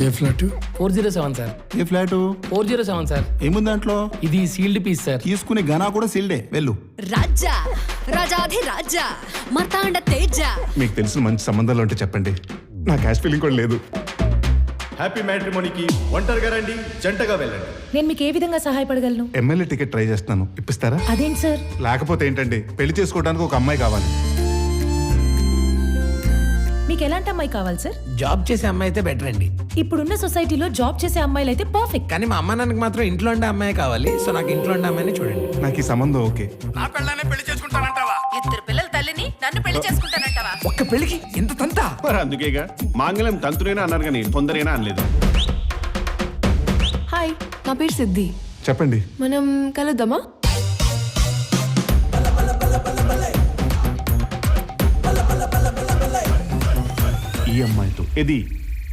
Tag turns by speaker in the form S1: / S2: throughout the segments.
S1: ఏ flat?
S2: 407 sir.
S3: ఏ flat?
S2: 407 sir.
S3: ఏముంది దాంట్లో?
S2: ఇది సీల్డ్ పీస్ సార్.
S3: తీసుకునే గనా కూడా సీల్డే. వెళ్ళు.
S4: రాజా రాజాధి రాజా మార్తాండ తేజ.
S5: మీకు తెలిసిన మంచి సంబంధాలు ఉంటే చెప్పండి, నా క్యాష్ ఫీలింగ్ కూడా లేదు.
S6: హ్యాపీ మ్యాట్రిమోనీకి ఒంటరిగా రండి, జంటగా వెళ్ళండి.
S7: నేను మీకు ఏ విధంగా సహాయపడగలను?
S5: ఎమ్మెల్యే టికెట్ ట్రై చేస్తున్నాను, ఇప్పిస్తారా?
S7: అదేంటి సార్?
S5: లేకపోతే ఏంటండి, పెళ్లి చేసుకోవడానికి ఒక అమ్మాయి కావాలి.
S7: మీకు ఎలాంటి అమ్మాయి కావాలి సార్?
S1: జాబ్ చేసే అమ్మాయి అయితే బెటర్ అండి.
S7: ఇప్పుడున్న సొసైటీలో జాబ్ చేసే అమ్మాయిలు అయితే పర్ఫెక్ట్.
S1: కానీ మా అమ్మ నాన్నకి మాత్రం ఇంట్లో ఉండే అమ్మాయి కావాలి. సో నాకు ఇంట్లో ఉండే అమ్మాయిని చూడండి.
S5: నాకు ఈ సంబంధం ఓకే.
S1: నా పెళ్ళానే పెళ్లి చేసుకుంటానంటావా?
S4: ఇద్దరు పిల్లల తల్లిని నన్ను పెళ్లి చేసుకుంటానంటావా?
S1: ఒక్క పెళ్లికి ఇంత తంతా?
S6: మరి అందుకేగా మాంగళ్యం తంతునేనా అన్నారు కానీ తొందరేనా అనలేదు.
S8: హాయ్, నా పేరు సిద్ధి.
S5: చెప్పండి.
S8: మనం కలుద్దామా?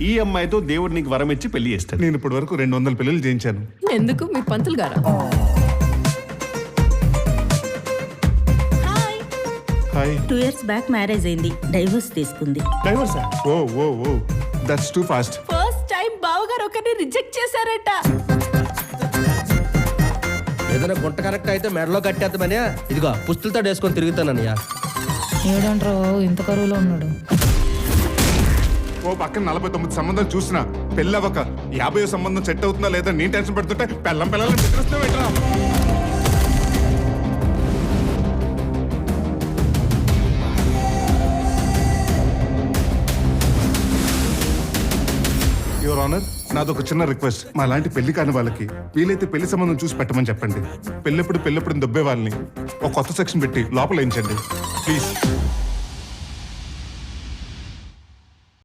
S6: ఈ అమ్మాయితో దేవుడు నీకు వరం ఇచ్చి పెళ్లి చేస్తాడు.
S5: నేను ఇప్పటి వరకు 200 పెళ్లిళ్ళు చేయించాను.
S8: ఎందుకు, మీ పంతులు గారా?
S5: హాయ్.
S9: 2 years బ్యాక్ మ్యారేజ్ అయింది, డైవర్స్ తీసుకుంది.
S6: డైవర్సా?
S5: ఓ ఓ ఓ that's too fast.
S4: First time బావగారు ఒకరిని రిజెక్ట్ చేశారట.
S10: ఏదైనా గుంట కరెక్ట్ అయితే మెడలో కట్టేద్దామని ఇదిగో పుస్తులతో వేసుకొని తిరుగుతానయ్యా.
S7: ఏడంటారు, ఇంత కరువులో ఉన్నాడు.
S5: ఓ పక్కన 49 సంబంధాలు చూసినా పెళ్ళి అవ్వక 50 సంబంధం సెట్ అవుతుందా లేదా నేను టెన్షన్ పడుతుంటే పిల్లల్ని చిత్రిస్తావేట్రా? యువర్ ఆనర్, నాదొక చిన్న రిక్వెస్ట్. మా లాంటి పెళ్లి కాని వాళ్ళకి వీలైతే పెళ్లి సంబంధం చూసి పెట్టమని చెప్పండి. పెళ్ళెప్పుడు దొబ్బే వాళ్ళని ఒక కొత్త సెక్షన్ పెట్టి లోపల వేయించండి ప్లీజ్.